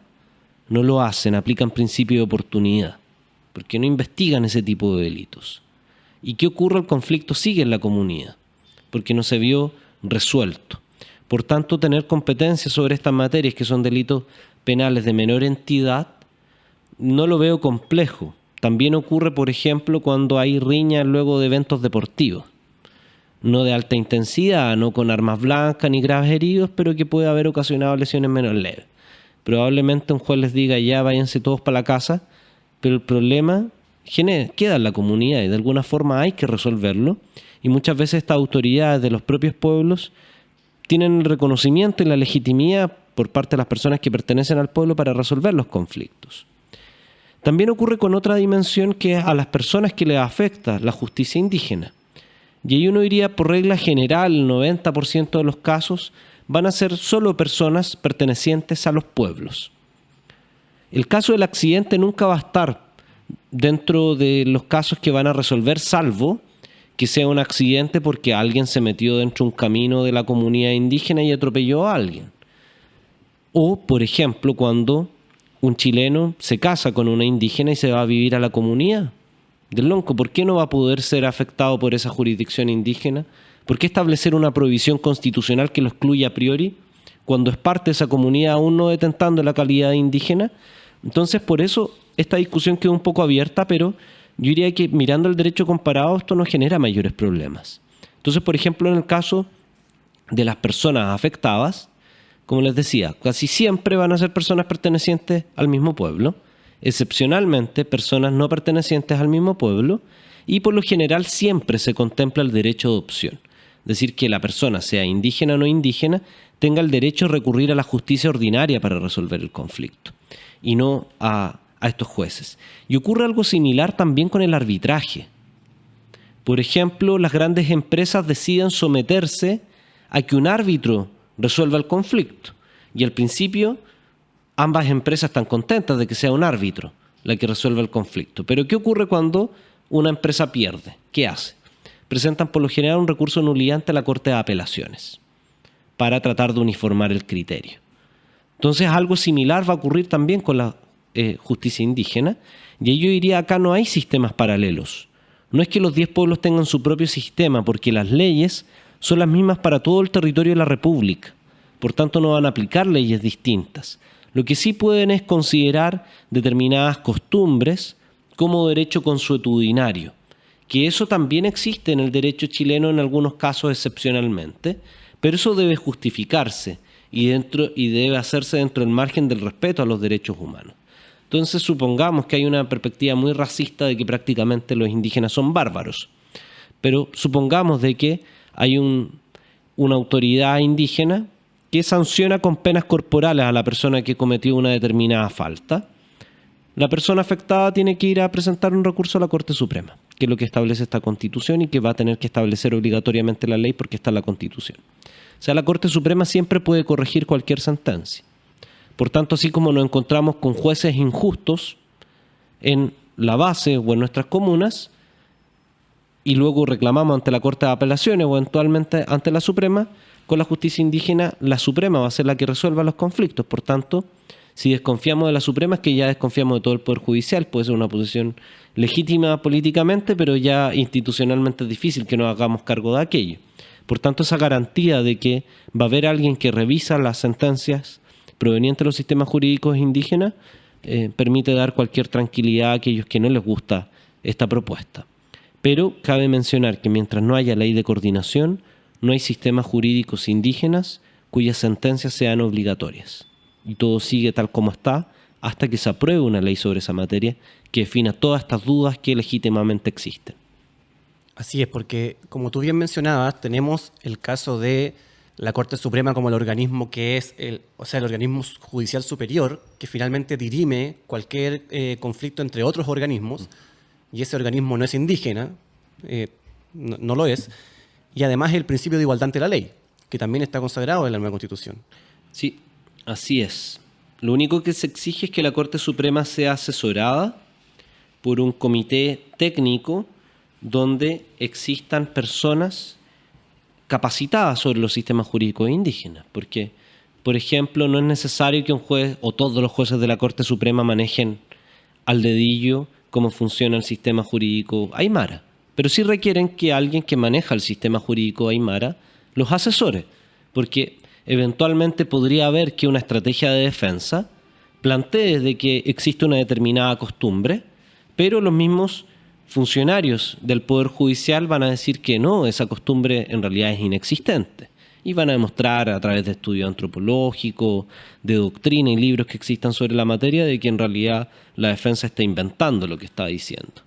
No lo hacen, aplican principio de oportunidad, porque no investigan ese tipo de delitos. ¿Y qué ocurre? El conflicto sigue en la comunidad, porque no se vio resuelto. Por tanto, tener competencia sobre estas materias, que son delitos penales de menor entidad, no lo veo complejo. También ocurre, por ejemplo, cuando hay riñas luego de eventos deportivos. No de alta intensidad, no con armas blancas ni graves heridos, pero que puede haber ocasionado lesiones menos leves. Probablemente un juez les diga: ya, váyanse todos para la casa, pero el problema queda en la comunidad y de alguna forma hay que resolverlo. Y muchas veces estas autoridades de los propios pueblos tienen el reconocimiento y la legitimidad por parte de las personas que pertenecen al pueblo para resolver los conflictos. También ocurre con otra dimensión, que es a las personas que les afecta la justicia indígena. Y ahí uno diría, por regla general, el 90% de los casos van a ser solo personas pertenecientes a los pueblos. El caso del accidente nunca va a estar dentro de los casos que van a resolver, salvo que sea un accidente porque alguien se metió dentro de un camino de la comunidad indígena y atropelló a alguien. O, por ejemplo, cuando un chileno se casa con una indígena y se va a vivir a la comunidad del Lonco, ¿por qué no va a poder ser afectado por esa jurisdicción indígena? ¿Por qué establecer una prohibición constitucional que lo excluya a priori cuando es parte de esa comunidad aún no detentando la calidad de indígena? Entonces, por eso esta discusión quedó un poco abierta, pero yo diría que mirando el derecho comparado esto no genera mayores problemas. Entonces, por ejemplo, en el caso de las personas afectadas, como les decía, casi siempre van a ser personas pertenecientes al mismo pueblo, excepcionalmente personas no pertenecientes al mismo pueblo, y por lo general siempre se contempla el derecho de opción. Es decir, que la persona, sea indígena o no indígena, tenga el derecho a recurrir a la justicia ordinaria para resolver el conflicto, y no a estos jueces. Y ocurre algo similar también con el arbitraje. Por ejemplo, las grandes empresas deciden someterse a que un árbitro resuelva el conflicto. Y al principio ambas empresas están contentas de que sea un árbitro la que resuelva el conflicto. Pero ¿qué ocurre cuando una empresa pierde? ¿Qué hace? Presentan por lo general un recurso de nulidad ante la Corte de Apelaciones para tratar de uniformar el criterio. Entonces algo similar va a ocurrir también con la justicia indígena, y yo diría acá no hay sistemas paralelos. No es que los 10 pueblos tengan su propio sistema, porque las leyes son las mismas para todo el territorio de la República. Por tanto, no van a aplicar leyes distintas. Lo que sí pueden es considerar determinadas costumbres como derecho consuetudinario, que eso también existe en el derecho chileno en algunos casos excepcionalmente, pero eso debe justificarse y debe hacerse dentro del margen del respeto a los derechos humanos. Entonces, supongamos que hay una perspectiva muy racista de que prácticamente los indígenas son bárbaros, pero supongamos de que hay una autoridad indígena que sanciona con penas corporales a la persona que cometió una determinada falta. La persona afectada tiene que ir a presentar un recurso a la Corte Suprema, que es lo que establece esta Constitución y que va a tener que establecer obligatoriamente la ley porque está en la Constitución. O sea, la Corte Suprema siempre puede corregir cualquier sentencia. Por tanto, así como nos encontramos con jueces injustos en la base o en nuestras comunas, y luego reclamamos ante la Corte de Apelaciones o eventualmente ante la Suprema, con la justicia indígena, la Suprema va a ser la que resuelva los conflictos. Por tanto, si desconfiamos de la Suprema es que ya desconfiamos de todo el Poder Judicial. Puede ser una posición legítima políticamente, pero ya institucionalmente es difícil que nos hagamos cargo de aquello. Por tanto, esa garantía de que va a haber alguien que revisa las sentencias provenientes de los sistemas jurídicos indígenas permite dar cualquier tranquilidad a aquellos que no les gusta esta propuesta. Pero cabe mencionar que mientras no haya ley de coordinación, no hay sistemas jurídicos indígenas cuyas sentencias sean obligatorias. Y todo sigue tal como está hasta que se apruebe una ley sobre esa materia que defina todas estas dudas que legítimamente existen. Así es, porque como tú bien mencionabas, tenemos el caso de la Corte Suprema como el organismo que es el organismo judicial superior que finalmente dirime cualquier conflicto entre otros organismos, y ese organismo no es indígena, no lo es, y además el principio de igualdad ante la ley, que también está consagrado en la nueva Constitución. Sí, así es. Lo único que se exige es que la Corte Suprema sea asesorada por un comité técnico donde existan personas capacitadas sobre los sistemas jurídicos indígenas, porque, por ejemplo, no es necesario que un juez o todos los jueces de la Corte Suprema manejen al dedillo cómo funciona el sistema jurídico aymara, pero sí requieren que alguien que maneja el sistema jurídico aymara los asesore, porque eventualmente podría haber que una estrategia de defensa plantee de que existe una determinada costumbre, pero los mismos funcionarios del Poder Judicial van a decir que no, esa costumbre en realidad es inexistente. Y van a demostrar a través de estudios antropológicos, de doctrina y libros que existan sobre la materia de que en realidad la defensa está inventando lo que está diciendo.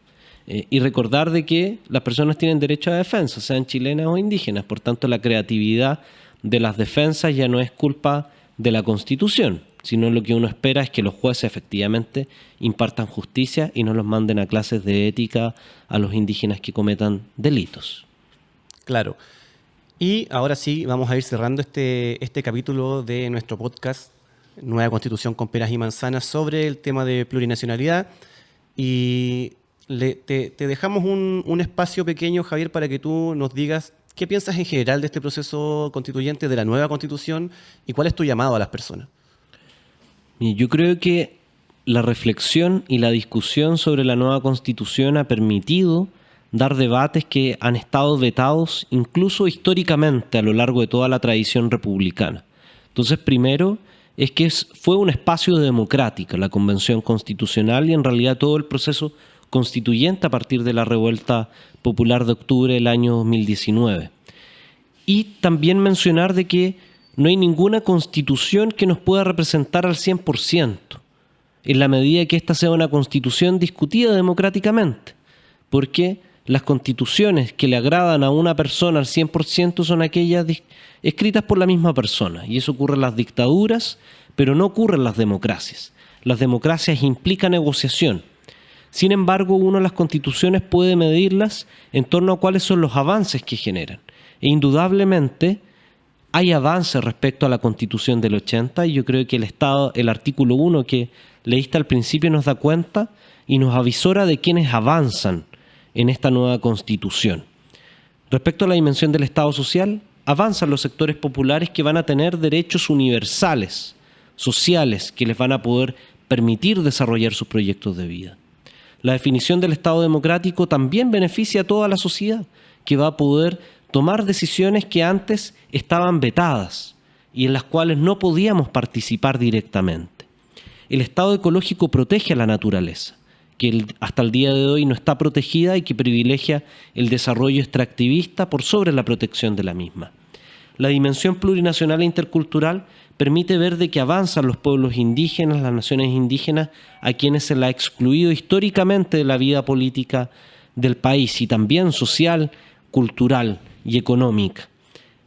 Y recordar de que las personas tienen derecho a defensa, sean chilenas o indígenas. Por tanto, la creatividad de las defensas ya no es culpa de la Constitución, sino lo que uno espera es que los jueces efectivamente impartan justicia y no los manden a clases de ética a los indígenas que cometan delitos. Claro. Y ahora sí, vamos a ir cerrando este capítulo de nuestro podcast Nueva Constitución con peras y manzanas sobre el tema de plurinacionalidad. Y te dejamos un espacio pequeño, Javier, para que tú nos digas qué piensas en general de este proceso constituyente, de la nueva Constitución, y cuál es tu llamado a las personas. Yo creo que la reflexión y la discusión sobre la nueva Constitución ha permitido dar debates que han estado vetados incluso históricamente a lo largo de toda la tradición republicana. Entonces, primero, es que fue un espacio democrático la Convención Constitucional y en realidad todo el proceso constituyente a partir de la revuelta popular de octubre del año 2019. Y también mencionar de que no hay ninguna constitución que nos pueda representar al 100%, en la medida que esta sea una constitución discutida democráticamente, porque las constituciones que le agradan a una persona al 100% son aquellas escritas por la misma persona, y eso ocurre en las dictaduras, pero no ocurre en las democracias. Las democracias implican negociación. Sin embargo, uno de las constituciones puede medirlas en torno a cuáles son los avances que generan. E indudablemente hay avances respecto a la Constitución del 80 y yo creo que el artículo 1 que leíste al principio nos da cuenta y nos avisora de quienes avanzan en esta nueva Constitución. Respecto a la dimensión del Estado social, avanzan los sectores populares que van a tener derechos universales, sociales, que les van a poder permitir desarrollar sus proyectos de vida. La definición del Estado democrático también beneficia a toda la sociedad, que va a poder tomar decisiones que antes estaban vetadas y en las cuales no podíamos participar directamente. El Estado ecológico protege a la naturaleza, que hasta el día de hoy no está protegida y que privilegia el desarrollo extractivista por sobre la protección de la misma. La dimensión plurinacional e intercultural permite ver de que avanzan los pueblos indígenas, las naciones indígenas, a quienes se les ha excluido históricamente de la vida política del país y también social, cultural y económica.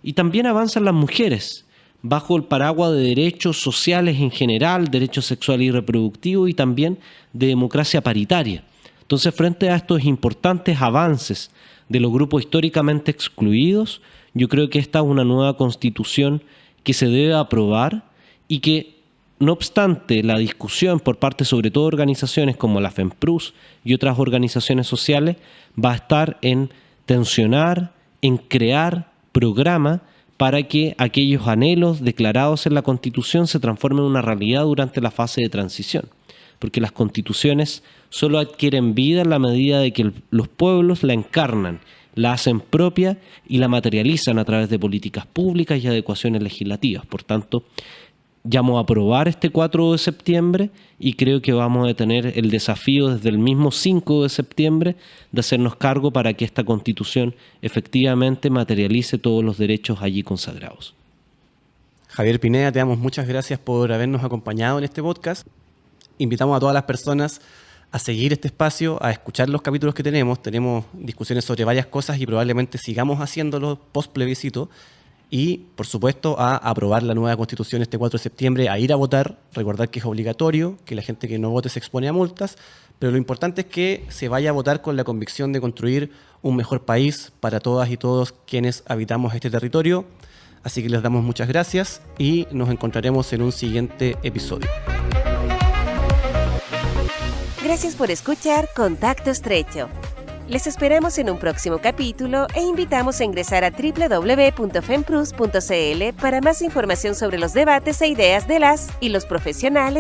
Y también avanzan las mujeres, bajo el paraguas de derechos sociales en general, derechos sexuales y reproductivos y también de democracia paritaria. Entonces, frente a estos importantes avances de los grupos históricamente excluidos, yo creo que esta es una nueva constitución que se debe aprobar y que, no obstante la discusión por parte sobre todo de organizaciones como la FEMPRUS y otras organizaciones sociales, va a estar en tensionar, en crear programas para que aquellos anhelos declarados en la Constitución se transformen en una realidad durante la fase de transición. Porque las constituciones solo adquieren vida en la medida de que los pueblos la encarnan, la hacen propia y la materializan a través de políticas públicas y adecuaciones legislativas. Por tanto, llamo a aprobar este 4 de septiembre y creo que vamos a tener el desafío desde el mismo 5 de septiembre de hacernos cargo para que esta Constitución efectivamente materialice todos los derechos allí consagrados. Javier Pineda, te damos muchas gracias por habernos acompañado en este podcast. Invitamos a todas las personas a seguir este espacio, a escuchar los capítulos que tenemos. Tenemos discusiones sobre varias cosas y probablemente sigamos haciéndolo post plebiscito. Y, por supuesto, a aprobar la nueva Constitución este 4 de septiembre, a ir a votar, recordar que es obligatorio, que la gente que no vote se expone a multas, pero lo importante es que se vaya a votar con la convicción de construir un mejor país para todas y todos quienes habitamos este territorio. Así que les damos muchas gracias y nos encontraremos en un siguiente episodio. Gracias por escuchar Contacto Estrecho. Les esperamos en un próximo capítulo e invitamos a ingresar a www.femprus.cl para más información sobre los debates e ideas de las y los profesionales